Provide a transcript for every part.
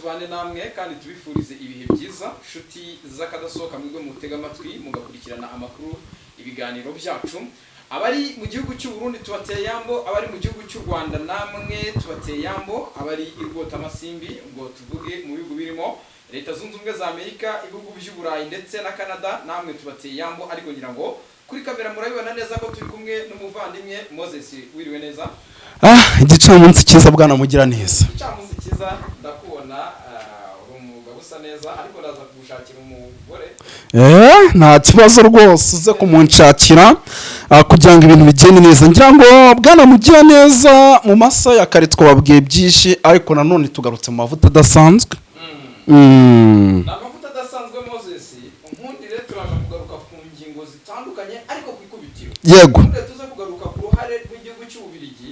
tubane namwe kandi tubifurize ibihe byiza shuti z'akadasohoka mwebwe mutega amatwi mugakurikirana amakuru ibiganiro byacu. Abari mu gihugu cy'u Burundi tubateye yambo, abari mu gihugu cy'u Rwanda namwe tubateye yambo, abari irwota amasimbi ngo tuvuge mu bihugu birimo Leta Zunze Ubumwe za Amerika, ibihugu by'Uburayi ndetse na Canada, namwe tubateye yambo. Ariko ngira ngo kuri kamera murabibona neza ko turi kumwe n'umuvandimwe Moses. Wiriwe neza? Igicamunsi cyiza bwana mugira neza. Igicamunsi cyiza ndakubona umugabo usa neza, ariko ndaza kugushakira umugore. Nta kibazo rwose uze kumunshakira kugira ngo ibintu bigende neza. Ngira ngo bwana mugira neza mu masaha ya kare twababwiye byinshi, ariko nanone tugarutse mu mavuta adasanzwe. Amavuta adasanzwe Moses, nkundire turaje kugaruka ku ngingo zitandukanye ariko ku ikubitiro. Yego. Tuze kugaruka ku ruhare rw'igihugu cy'Ububirigi.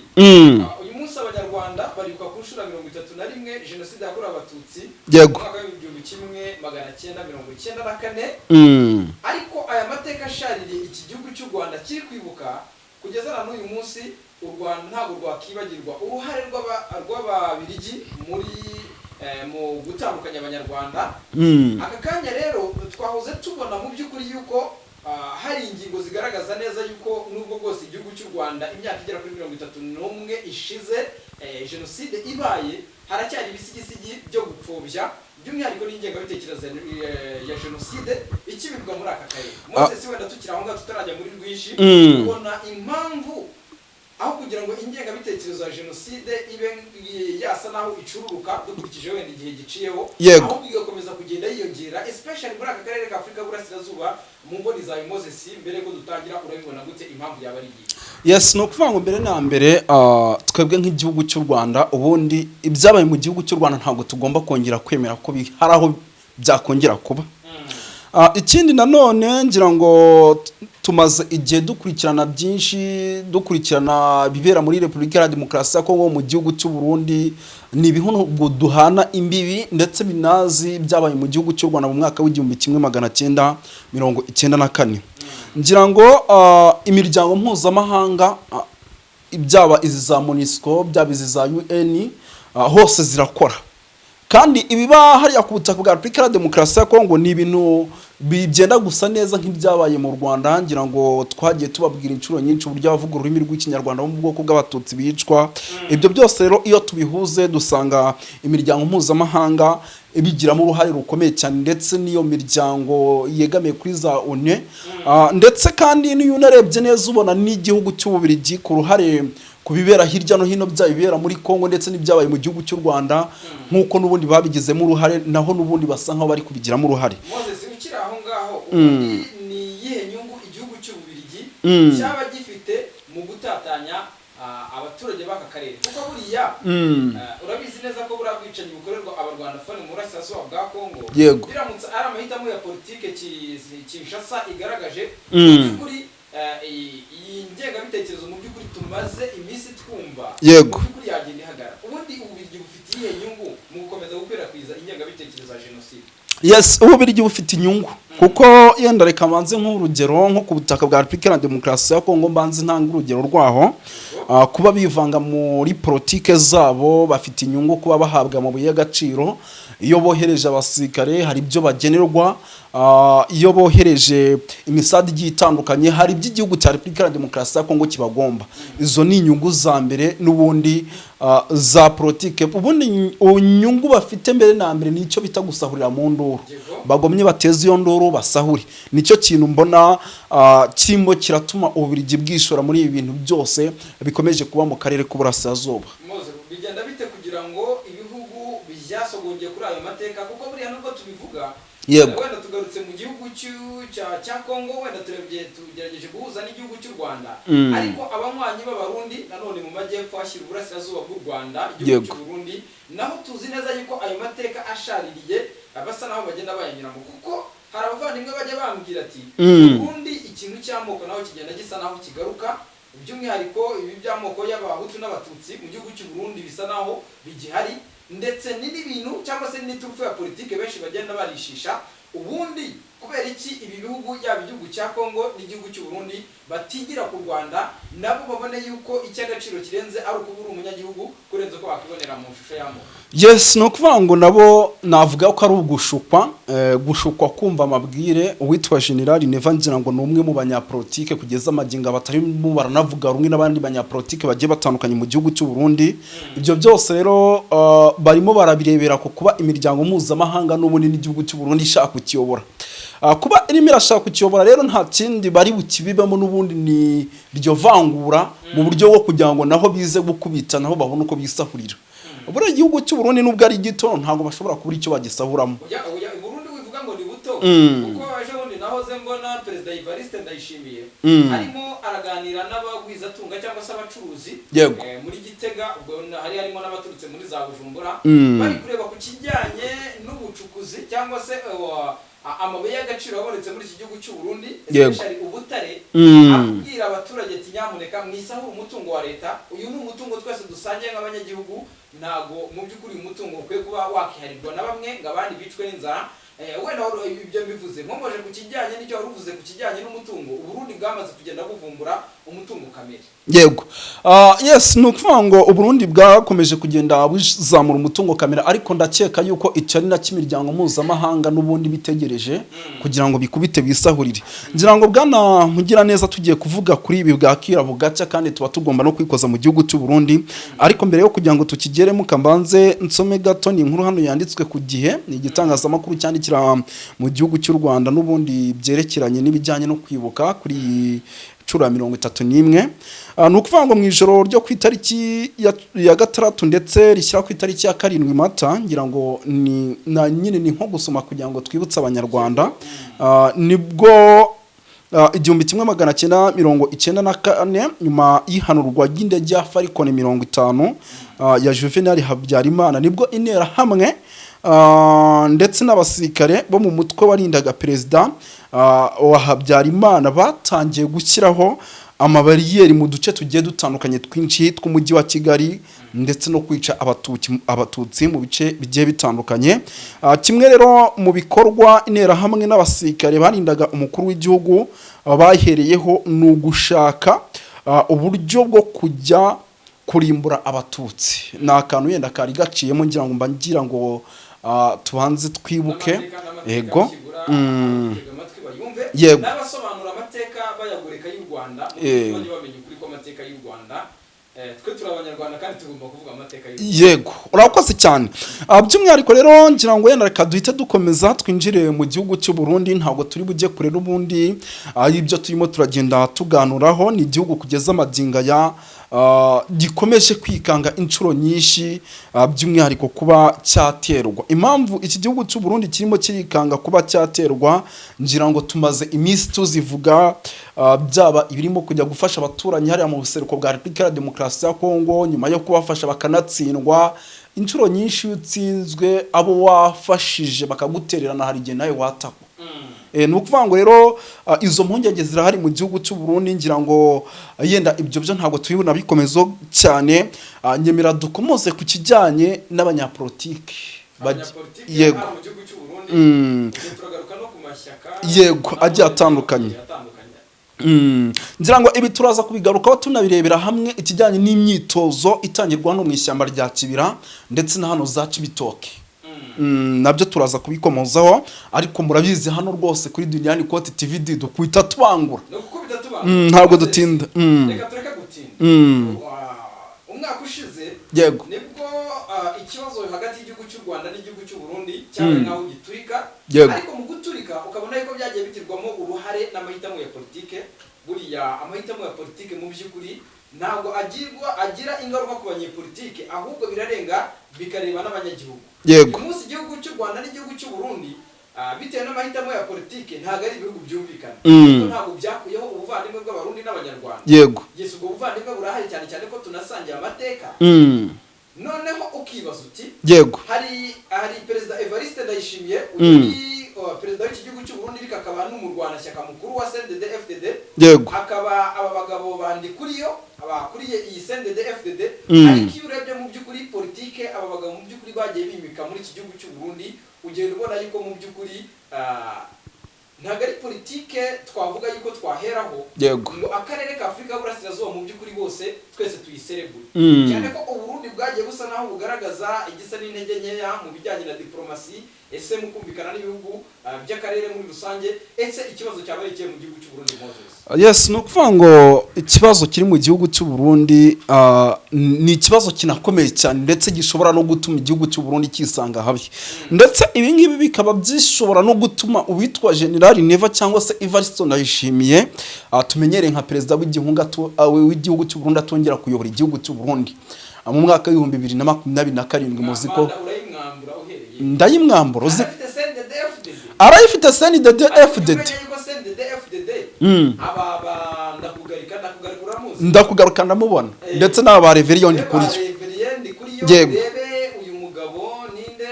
Uyu munsi abanyarwanda baribuka ku nshuro 31 jenoside yakorewe abatutsi mu mwaka w'1994. Ariko aya mateka ashaririye iki gihugu cy'u Rwanda kiri kwibuka kugeza na n'uyu munsi. U Rwanda ntabwo rwakibagirwa uruhare rw'Ababirigi mu gutandukanya abanyarwanda. Aka kanya rero twahoze tubona mu by'ukuri yuko hari ingingo zigaragaza neza yuko nubwo bwose igihugu cy'u Rwanda imyaka igera kuri 31 ishize jenoside ibaye, haracyari ibisigisigi byo gupfobya by'umwihariko n'ingengabitekerezo ya jenoside ikibirwa muri aka karere. Moses, wenda tukiri aho ngaho tutarajya muri rwinshi, ubona impamvu aho kugira ngo ingengabitekerezo ya jenoside ibe yasa naho icururuka dukurikije wenda igihe giciyeho, aho bigakomeza kugenda yiyongera, especially muri aka karere ka Afurika y'Uburasirazuba. Mu mboni zawe Moses, mbere ko dutangira urabibona gute impamvu yaba ari iyi? Yes, no kuvuga ngo mbere na mbere twebwe nk'igihugu cy'u Rwanda, ubundi ibyabaye mu gihugu cy'u Rwanda ntabwo tugomba kongera kwemera ko hari aho byakongera kuba. Ikindi nanone ngira ngo tumaze igihe dukurikirana byinshi, dukurikirana bibera muri Repubulika ya Demokarasi ya Kongo, mu gihugu cy'u Burundi, ni ibihugu duhana imbibi ndetse binazi byabaye mu gihugu cy'u Rwanda mu mwaka w'1994. ngira ngo imiryango mpuzamahanga, ibyaba izi za MONUSCO, byaba izi za UN, hose zirakora. Kandi ibiba hariya ku butaka bwa Repubulika ya Demokarasi ya Kongo ni ibintu bigenda gusa neza nk'ibyabaye mu Rwanda. Ngira ngo twagiye tubabwira inshuro nyinshi uburyo abavuga ururimi rw'ikinyarwanda mu bwoko bw'abatutsi bicwa. Ibyo byose rero iyo tubihuze dusanga imiryango mpuzamahanga ibigiramo uruhare rukomeye cyane, ndetse n'iyo miryango yegamiye kuri za ONU. Ndetse kandi n'iyo unarebye neza ubona n'igihugu cy'Ububirigi ku ruhare kubibera hirya no hino byabibera muri Kongo ndetse n'ibyabaye mu gihugu cy'u Rwanda, nkuko nubundi babigizemo uruhare, naho nubundi basa nkaho bari kubigiramo uruhare. Moses, ukiri aho ngaho, ni yihe nyungu igihugu cy'Ububirigi cyaba gifite mu gutatanya abaturage b'aka karere? Kuko buriya urabizi neza ko buriya bwicanyi bukorerwa abarwandafone mu burasirazuba bwa Kongo, biramutse ari amahitamo ya politike Kinshasa igaragaje by'ukuri iyi ngengabitekerezo mu by'ukuri tumaze iminsi twumva mu by'ukuri yagenda ihagarara. Ubundi Ububirigi bufite iyihe nyungu mu gukomeza gukwirakwiza ingengabitekerezo ya jenoside? Yes, Ububirigi bufite inyungu kuko yenda reka manze nk'urugero nko ku butaka bwa Repubulika ya Demokarasi ya Kongo, mbanze ntanga urugero rwaho. Kuba bivanga muri politike zabo, bafite inyungu kuba bahabwa amabuye y'agaciro. Iyo bohereje abasirikare hari ibyo bagenerwa, iyo bohereje imisadi igiye itandukanye hari iby'igihugu cya Repubulika ya Demokarasi ya Kongo kibagomba. Izo ni inyungu za mbere n'ubundi za politike. Ubundi inyungu bafite mbere na mbere nicyo bita gusahurira mu nduru. Bagomye bateze iyo nduru basahuri. Nicyo kintu mbona kirimo kiratuma Ububirigi bwishora muri ibi bintu byose bikomeje kuba mu karere k'Uburasirazuba. Bigenda bite kugira ngo ibihugu byasogongeye kuri ayo mateka? Kuko buriya nubwo tubivuga, wenda tugarutse mu gihugu cya Kongo, wenda tugerageje guhuza n'igihugu cy'u Rwanda, ariko abanywanyi b'Abarundi nanone mu majyepfo hashyira uburasirazuba bw'u Rwanda, igihugu cy'u Burundi, naho tuzi neza yuko ayo mateka ashaririye basa naho bagenda bayanyuramo. Kuko hari abavandimwe bajya bambwira ati Burundi ikintu cy'amoko naho kigenda gisa naho kigaruka, by'umwihariko ibi by'amoko y'Abahutu n'Abatutsi mu gihugu cy'u Burundi bisa naho bigihari, ndetse n'ibintu cyangwa se n'iturufu ya politike benshi bagenda barishisha. Ubundi kubera iki ibi bihugu yaba igihugu cya Kongo n'igihugu cy'u Burundi batigira ku Rwanda nabo babone yuko icy'agaciro kirenze ari ukubura umunyagihugu kurenza ko bakibonera mu shusho y'amoko? Yes, no kuvuga ngo nabo navuga ko ari ugushukwa kumva amabwire. Uwitwa General Neva ngira ngo ni umwe mu banyapolitike kugeza amaginga batari mu baranavuga rumwe n'abandi banyapolitike bagiye batandukanye mu gihugu cy'u Burundi. Ibyo byose rero barimo barabirebera ko kuba imiryango mpuzamahanga n'ubundi n'igihugu cy'u Burundi ishaka kukiyobora. Kuba irimo irashaka kukiyobora rero nta kindi bari bukibibamo n'ubundi ni ryo vangura mu buryo bwo kugira ngo naho bize gukubita naho babone uko bisahurira. Ubura igihugu cy'u Burundi nubwo ari gito ntago bashobora kubura icyo bagisahuramo. Burundi wivuga ngo ni buto kuko aje bundi nahoze mbona Perezida Evariste Ndayishimiye arimo araganira n'abagwiza tunga cyangwa se abacuruzi muri Gitega, ubwo harimo n'abaturutse muri za Bujumbura bari kureba ku kijyanye n'ubucukuzi cyangwa se amabuye y'agaciro abonetse muri iki gihugu cy'u Burundi, especially ubutare. Abwira abaturage ati nyamuneka mwisahura umutungo wa leta, uyu ni umutungo twese dusangiye nk'abanyagihugu, ntago mu by'ukuri umutungo ukwiye kuba wakiharirwa na bamwe ngo abandi bicwe n'inzara. Wenda ibyo mbivuze nkomoje ku kijyanye n'icyo wari uvuze ku kijyanye n'umutungo, Uburundi bwamaze kugenda buvumbura umutungo kamere. Yego. Yes, no kuvuga ngo Uburundi bwakomeje kugenda buzamura umutungo kamera, ariko ndakeka yuko icari na kimiryango mpuzamahanga n'ubundi bitegereje kugira ngo bikubite bisahurire. Ngira ngo bwana nkugira neza tugiye kuvuga kuri ibi bwakira bugaca kandi tuba tugomba no kwikoza mu gihugu cy'u Burundi, ariko mbere yo kugira ngo tukigere mu kambanze nsome gato ni inkuru hano yanditswe ku Gihe, ni igitangazamakuru cyandikira mu gihugu cy'u Rwanda n'ubundi byerekeranye n'ibijyanye no kwibuka kuri cura 31. Nukuvuga ngo mu ijoro ryo ku itariki ya gatandatu ndetse rishyira ku itariki ya 7 Mata, ngira ngo ni nyine ni nko gusoma kugira ngo twibutse abanyarwanda, nibwo 1994 nyuma y'ihanurwa ry'indege ya Falcon 50 ya Juvenal Habyarimana, nibwo intera hamwe ndetse n'abasirikare bo mu mutwe warindaga perezida wa Habyarimana batangiye gushyiraho amabariyeri mu duce tugiye dutandukanye twinshi tw'umujyi wa Kigali ndetse no kwica abatutsi mu bice bigiye bitandukanye. Kimwe rero mu bikorwa intera hamwe n'abasirikare barindaga umukuru w'igihugu bahereyeho ni ugushaka uburyo bwo kujya kurimbura abatutsi. Ni akantu yenda kari gaciyemo ngira ngo mbangira ngo tubanze twibuke. Yego. Yego. N'abasobanura amateka bayagureka y'u Rwanda bajye bamenye ukuri ko amateka y'u Rwanda twe turi abanyarwanda kandi tugomba kuvuga amateka y'u Rwanda. Yego, urakoze cyane. By'umwihariko rero ngira ngo yenda reka duhite dukomeza twinjire mu gihugu cy'u Burundi, ntabwo turi bujye kure n'ubundi ibyo turimo turagenda tuganuraho. Ni igihugu kugeza amadinga ya gikomeje kwikanga inshuro nyinshi, by'umwihariko kuba cyaterwa. Impamvu iki gihugu cy'u Burundi kirimo kirikanga kuba cyaterwa, ngira ngo tumaze iminsi tuzivuga, byaba ibirimo kujya gufasha abaturanyi hariya mu buseruko bwa Repubulika ya Demokarasi ya Kongo nyuma yo kubafasha bakanatsindwa. Inshuro nyinshi utsinzwe abo wafashije bakagutererana hari igihe nawe watakwa. Ni ukuvuga ngo rero izo mpungenge zirahari mu gihugu cy'u Burundi, ngira ngo yenda ibyo byo ntabwo tubibona bikomezo cyane. Nyemera dukomoze ku kijyanye n'abanyapolitiki. Yego. Turagaruka no ku mashyaka. Yego, agiye atandukanye. Ngira ngo ibi turaza kubigarukaho tunabirebera hamwe ikijyanye n'imyitozo itangirwa hano mu ishyamba rya Kibira ndetse na hano za Cibitoke. Nabyo turaza kubikomozaho, ariko murabizi hano rwose kuri Duniani Kote TV dukwita tubangura. Ntabwo dutinda. Reka tureke gutinda. Umwaka ushize yego nibwo ikibazo hagati y'igihugu cy'u Rwanda n'igihugu cy'u Burundi cyabaye nkaho giturika, ariko mu guturika ukabona yuko byagiye bitirwamo uruhare n'amahitamo ya politike. Buriya amahitamo ya politike mu by'ukuri ntabwo agira ingaruka ku banyepolitike, ahubwo birarenga bikareba n'abanyagihugu. Yego. Uyu munsi igihugu cy'u Rwanda n'igihugu cy'u Burundi bitewe n'amahitamo ya politike ntabwo ari ibihugu byumvikana, ntabwo byakuyeho ubuvandimwe bw'abarundi n'abanyarwanda. Yego. Yesu ubwo buvandimwe burahari cyane cyane ko tunasangiye amateka. Noneho ukibaza uti yego hari perezida Evariste Ndayishimiye uri perezida w'iki gihugu cy'u Burundi, akaba n'umurwanashyaka mukuru wa CNDD-FDD. Yego. Akaba aba bagabo bandi kuriyo abakuriye iyi CNDD-FDD. Ariko iyo urebye mu by'ukuri politike aba bagabo mu by'ukuri bagiye bimika muri iki gihugu cy'u Burundi, ugenda ubona yuko mu by'ukuri ntabwo ari politike twavuga yuko twaheraho Yego. ngo akarere ka Afurika y'Uburasirazuba mu by'ukuri bose twese tuyiserebure cyane ko Uburundi bwagiye busa naho bugaragaza igisa n'intege nkeya mu bijyanye na diplomasi ese mu kumvikana n'ibihugu by'akarere muri rusange ese ikibazo cyabaye ikihe mu gihugu cy'u Burundi Moses? Yes, no kuvuga ngo ikibazo kiri mu gihugu cy'u Burundi ni ikibazo kinakomeye cyane ndetse gishobora no gutuma igihugu cy'u Burundi kisanga habi ndetse ibi ngibi bikaba byishobora no gutuma uwitwa General Neva cyangwa se Evariste Ndayishimiye tumenyereye nka perezida w'igihugu cy'u Burundi atongera kuyobora igihugu cy'u Burundi mu mwaka wa 2027 muziko ndayimwambura uzi arayifite CNDD-FDD ndakugaruka ndamubona ndetse n'aba ba Reverien Ndikuri yego uyu mugabo ninde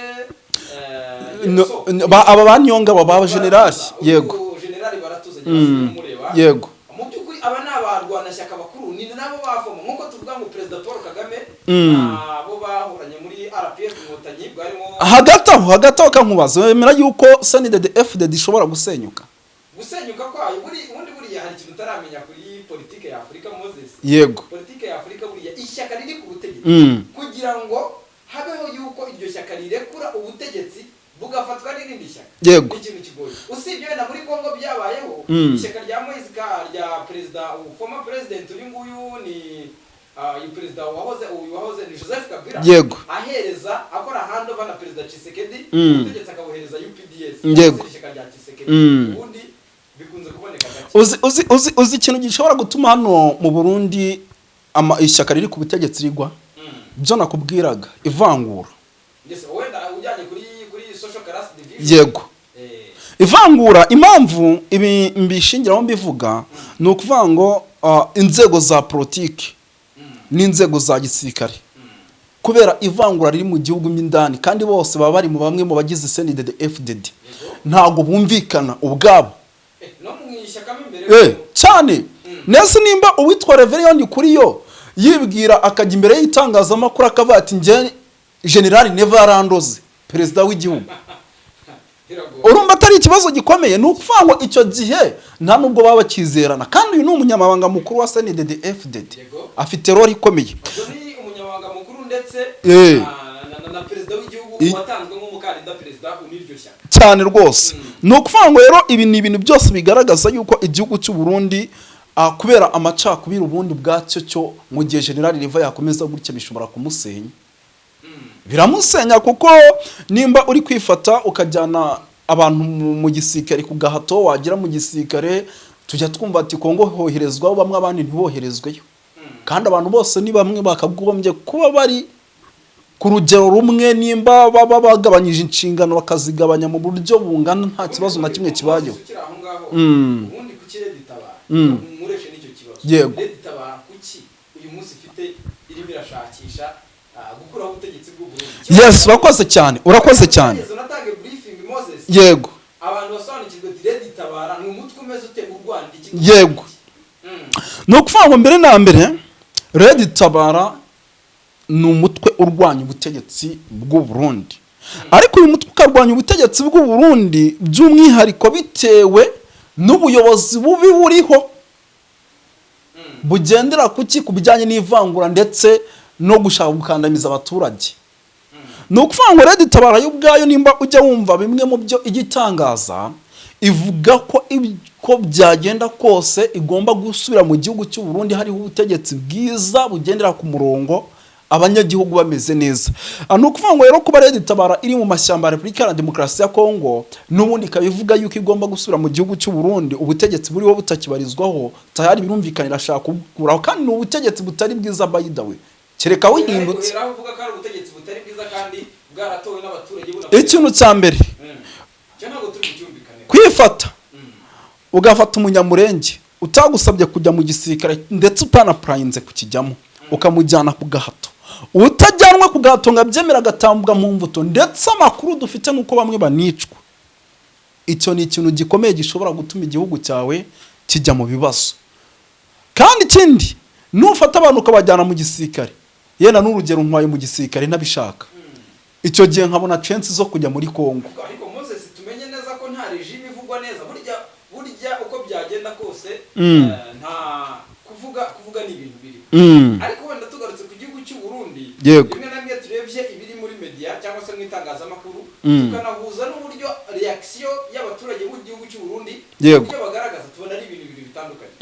aba banyonga baba general yego general baratuzanye mureba yego mu byukuri aba n'abarwana shyaka bakuru ni nabo bavoma nkuko tuvuga ngo President Paul Kagame abo bahuranye muri RPF Inkotanyi bwarimo hagati aho kankubaza wemera yuko CNDD-FDD ishobora gusenyuka kwayo ubundi buriya hari ikintu utaramenya kuri politike ya Afurika Moses yego politike ya Afurika buriya ishyaka riri ku butegetsi kugira ngo habeho yuko iryo shyaka rirekura ubutegetsi bugafatwa n'irindi shyaka yego ikintu kigoye usibye na muri Kongo byabayeho ishyaka rya Moise rya former president uyu nguyu ni uyu perezida wahoze ni Joseph Kabila yego ahereza akora handover na perezida Tshisekedi ubutegetsi akabohereza UPDS yego ishyaka rya Tshisekedi ubundi bikunze kuboneka uzi ikintu gishobora gutuma hano mu Burundi ishyaka riri ku butegetsi rigwa byo nakubwiraga ivangura yego ivangura impamvu ibi mbishingiraho mbivuga ni ukuvuga ngo inzego za politiki n'inzego za gisirikare kubera ivangura riri mu gihugu m'indani kandi bose baba bari mu bamwe mu bagize CNDD-FDD ntago bumvikana ubwabo no mu ishyaka imbere cyane nese nimba uwitwa Reverien Ndikuri yo yibwira akajya imbere y'itangazamakuru akavuga ati nge General Neva yarandoze perezida w'igihugu urumva atari ikibazo gikomeye ni ukuvuga ngo icyo gihe nta nubwo baba bakizerana kandi uyu ni umunyamabanga mukuru wa CNDD-FDD afite role ikomeye ni umunyamabanga mukuru ndetse na perezida w'igihugu watanzwe nk'umukandida perezida uniryo shyaka cyane rwose ni ukuvuga ngo rero ibi ni ibintu byose bigaragaza yuko igihugu cy'u Burundi kubera amacakubiri ubundi bwacyo cyo mu gihe General Neva yakomeza gutya bishobora kumusenya biramusenya kuko nimba uri kwifata ukajyana abantu mu gisirikare ku gahato wagira mu gisirikare tujya twumva ati Kongo hoherezwa bamwe abandi ntiboherezweyo kandi abantu bose ni bamwe bakagombye kuba bari ku rugero rumwe nimba baba bagabanyije inshingano bakazigabanya mu buryo bungana nta kibazo na kimwe kibayeho ubundi kukire ditabara mureshe n'icyo kibazo yego ditabara kuki uyu munsi ifite irimo irashakisha gukuraho ubutegetsi bw'u Burundi yes urakoze cyane yego abantu basobanukirwe ditabara ni umutwe umeze ute mu Rwanda yego no kuvuga ngo mbere na mbere ditabara ni umutwe urwanya ubutegetsi bw'u Burundi ariko uyu mutwe ukarwanya ubutegetsi bw'u Burundi by'umwihariko bitewe n'ubuyobozi bubi buriho bugendera kuki ku bijyanye n'ivangura ndetse no gushaka gukandamiza abaturage no kuvuga ngo ditabara y'ubwayo nimba ujya wumva bimwe mu byo igitangaza ivuga ko byagenda kose igomba gusubira mu gihugu cy'u Burundi hariho ubutegetsi bwiza bugendera ku murongo abanyagihugu bameze neza no kuvuga ngo rero kuba ditabara iri mu mashyamba ya Repubulika ya Demokarasi ya Kongo n'ubundi kabivuga yuko igomba gusubira mu gihugu cy'u Burundi ubutegetsi buriho butakibarizwaho tayari birumvikanira ashaka kuguraho kandi ni ubutegetsi butari bwiza by the way kereka wihindutse uvuga ko ari ubutegetsi butari bwiza kandi bwaratowe n'abaturage ikintu cya mbere kwifata ugafata umunyamurenge utagusabye kujya mu gisirikare ndetse utanapurayinze kukijyamo ukamujyana ku gahato utajyanwe ku gahato ngo abyemera agatambwa mu mbuto ndetse amakuru dufite nuko bamwe banicwa icyo ni ikintu gikomeye gishobora gutuma igihugu cyawe kijya mu bibazo kandi ikindi nufata abantu ukabajyana mu gisirikare yenda n'urugero ntwaye mu gisirikare nabishaka icyo gihe nkabona chance zo kujya muri Kongo ariko Moses tumenye neza ko nta regime ivugwa neza burya uko byagenda kose nta kuvuga ni ibintu biri ariko wenda tugarutse ku gihugu cy'u Burundi rimwe na rimwe turebye ibiri muri media cyangwa se mu itangazamakuru tukanahuza n'uburyo reaction y'abaturage mu gihugu cy'u Burundi ibyo bagaragaza tubona ari ibintu bibiri bitandukanye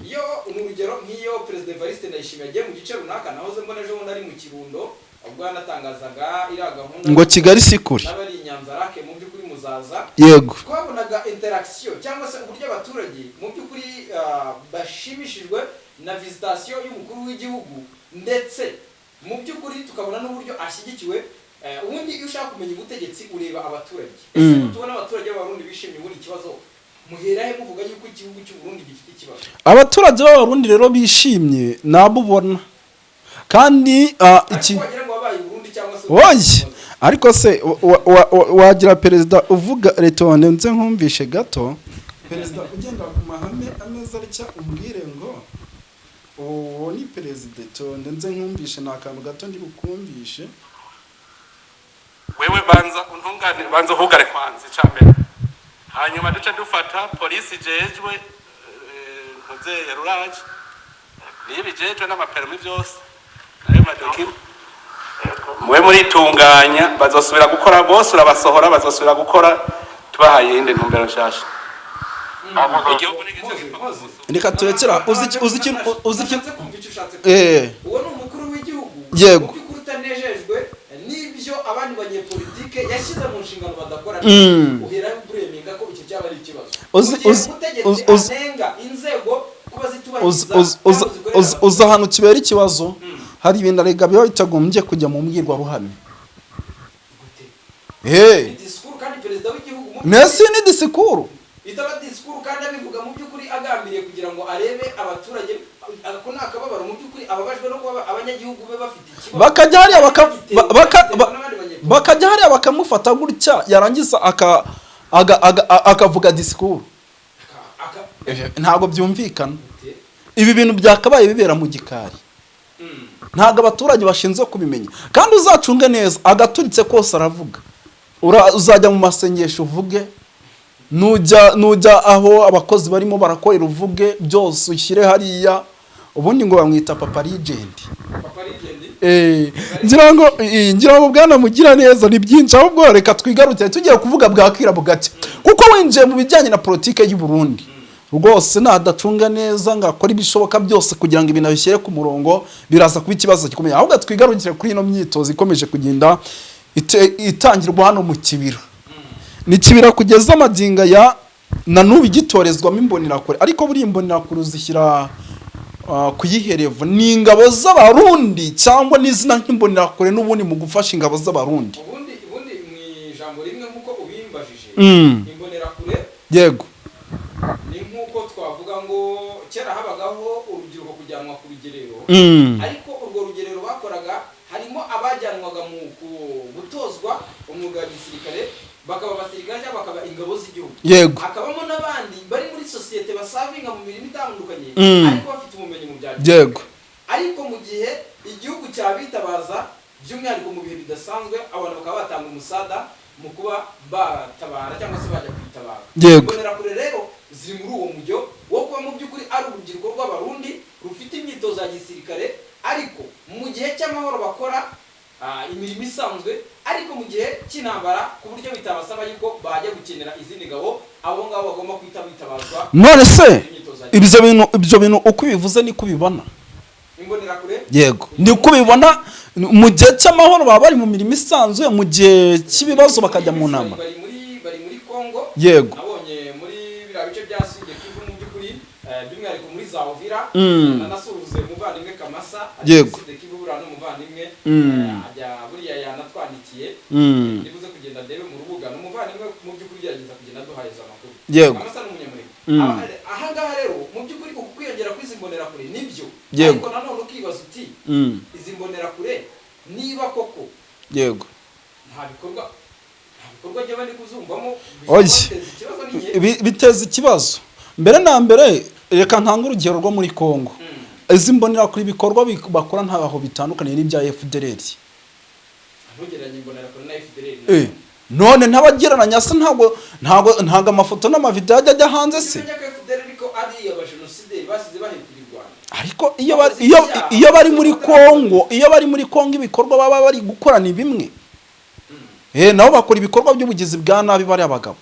iyo urugero nk'iyo President Evariste Ndayishimiye yagiye mu gice runaka nahoze mbona ejo bundi ari mu Kirundo ubwo yanatangazaga iriya gahunda ngo Kigali sikuri n'abari Nyanzarake mu by'ukuri muzaza yego twabonaga interaction cyangwa se uburyo abaturage mu by'ukuri bashimishijwe na visitation y'umukuru w'igihugu ndetse mu by'ukuri tukabona n'uburyo ashyigikiwe ubundi iyo ushaka kumenya ubutegetsi ureba abaturage ese tubona abaturage b'abarundi bishimye muri ikibazo muherahe muvuga yuko igihugu cy'u Burundi gifite ikibazo abaturage b'abarundi rero bishimye nabo ubona kandi iki oye ariko se wagira perezida uvuga Letonde nze nkumvishe gato perezida ugenda ku mahame ameza aricya umbwire ngo uwo ni perezida Letonde nze nkumvishe nakantu gato ndi bukumvishe wewe banza uhugare kwanza icambere hanyuma duce dufata polisi jejwe ntuze yaruraje nibi jejwe n'amapermi byose ayo madokima mwe muritunganya bazosubira gukora bose urabasohora bazosubira gukora tubahaye inde ntumbero nshasha igihugu reka turekera uzi uwo ni umukuru w'igihugu yego utanejejwe n'ibyo abandi banyepolitike yashyize mu nshingano badakora uhera kuremenga ko icyo cyaba ari ikibazo azenga inzego kuba zitubahiriza uza hano kibera ikibazo hari ibintu arega biba bitagombye kujya mu mbwirwaruhame disikuru kandi perezida w'igihugu nesi ni disikuru itaba disikuru kandi abivuga mu by'ukuri agambiriye kugira ngo arebe abaturage ko nakababara mu by'ukuri ababajwe no kuba abanyagihugu be bafite ikibazo bakajya hariya bakamufata gutya yarangiza akavuga disikuru ntabwo byumvikana ibi bintu byakabaye bibera mu gikari ntabwo abaturage bashinzwe kubimenya kandi uzacunge neza agaturitse kose aravuga uzajya mu masengesho uvuge nujya aho abakozi barimo barakorera uvuge byose ushyire hariya ubundi ngo bamwita papa legend ngira ngo bwana mugira neza ni byinshi ahubwo reka twigarukire tugiye kuvuga bwakwira bugacya kuko winjiye mu bijyanye na politike y'u Burundi rwose nadacunga neza ngakora ibishoboka byose kugira ngo ibintu bishyire ku murongo biraza kuba ikibazo gikomeye ahubwo twigarukire kuri ino myitozo ikomeje kugenda itangirwa hano mu kibira ni kibira kugeza amadinga ya na n'ubu igitorezwamo imbonerakure ariko buri imbonerakure uzishyira kuyiherevo ni ingabo z'abarundi cyangwa n'izina nk'imbonerakure n'ubundi mu gufasha ingabo z'abarundi ubundi mu ijambo rimwe nk'uko ubimbajije imbonerakure yego ni nk'uko twavuga ngo kera habagaho urubyiruko kujyanwa ku rugerero ariko urwo rugerero bakoraga harimo abajyanwaga mu gutozwa umwuga wa gisirikare bakaba abasirikare cyangwa bakaba ingabo z'igihugu yego hakabamo n'abandi bari muri sosiyete basavinga mu mirimo itandukanye ariko bafite ubumenyi mu bya yego ariko mu gihe igihugu cyabitabaza by'umwihariko mu bihe bidasanzwe abantu bakaba batanga umusada mu kuba batabara cyangwa se bajya kwitabara imbonerakure rero ziri muri uwo mujyo wo kuba mu by'ukuri ari urubyiruko rw'abarundi rufite imyitozo ya gisirikare ariko mu gihe cy'amahoro bakora imirimo isanzwe ariko mu gihe cy'intambara ku buryo bitabasaba yuko bajya gukenera izindi ngabo abo ngabo bagomba kwita bitabazwa none se ibyo bintu uko bivuze niko ubibona imbonerakure yego niko ubibona mu gihe cy'amahoro baba bari mu mirimo isanzwe mu gihe cy'ibibazo bakajya mu nama bari muri Kongo yego nabonye muri biriya bice bya Sud Kivu mu by'ukuri by'umwihariko muri za Uvira nanasuhuze umuvandimwe Kamasa yego Sud Kivu buriya n'umuvandimwe ajya buriya yanatwandikiye ndibuze kugenda ndebe mu rubuga n'umuvandimwe mu by'ukuri gerageza kugenda duhariza amakuru Kamasa n'umunyamurenge ahangaha rero mu by'ukuri uku kwiyongera kw'izi mbonerakure nibyo ariko nanone ukibaza uti izi mbonerakure niba koko yego nta bikorwa njye bari kuzumvamo biteza ikibazo mbere na mbere reka ntanga urugero rwo muri Kongo izi mbonerakure ibikorwa bakora ntaho bitandukanye n'ibya FDLR none ntabagereranya se ntago amafoto n'amavideo ajya hanze se ariko iyo bari muri Kongo ibikorwa baba bari gukora ni bimwe nabo bakora ibikorwa by'ubugizi bwa nabi bari abagabo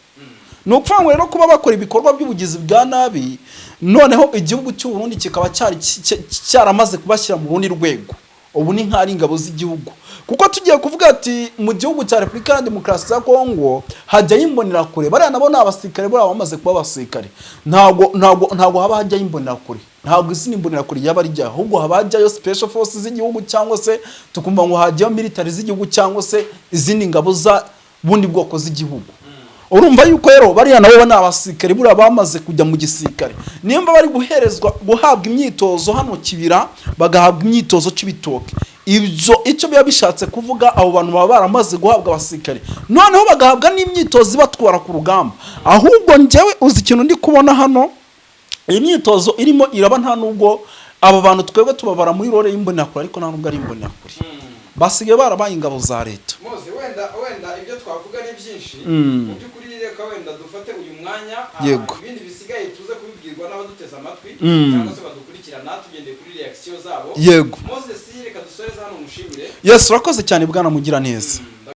nukuvanga rero kuba bakora ibikorwa by'ubugizi bwa nabi noneho igihugu cy'u Burundi kikaba cyaramaze kubashyira mu rundi rwego ubu ni nk'ari ingabo z'igihugu kuko tugiye kuvuga ati mu gihugu cya Repubulika ya Demokarasi ya Kongo hajya yimbonera kure bariya nabo n'abasirikare bari bamaze kuba abasirikare ntago haba hajya yimbonera kure ntago isi nimbonera kure yaba ari jya ahubwo haba hajyayo special forces z'igihugu cyangwa se tukumva ngo hajyayo military z'igihugu cyangwa se izindi ngabo za bundi bwoko z'igihugu urumva yuko rero bariya nabo n'abasirikare buri bamaze kujya mu gisirikare nimba bari guhabwa imyitozo hano Kibira bagahabwa imyitozo cy'ibitoke icyo biba bishatse kuvuga abo bantu baba baramaze guhabwa abasirikare noneho bagahabwa n'imyitozo ibatwara ku rugamba ahubwo njyewe uzi ikintu ndi kubona hano iyi myitozo irimo iraba nta nubwo abo bantu twebwe tubabara muri role y'imbonakure ariko nta nubwo ari imbonakure basigaye barabaye ingabo za leta Mose wenda ibyo twavuga ni byinshi mu by'ukuri reka wenda dufate uyu mwanya ibindi bisigaye tuze kubibwirwa n'abaduteze amatwi cyangwa se badukurikirana tugendeye kuri reaction zabo yego Mose reka dusoreze hano umushimire Yesu urakoze cyane bwana mugira neza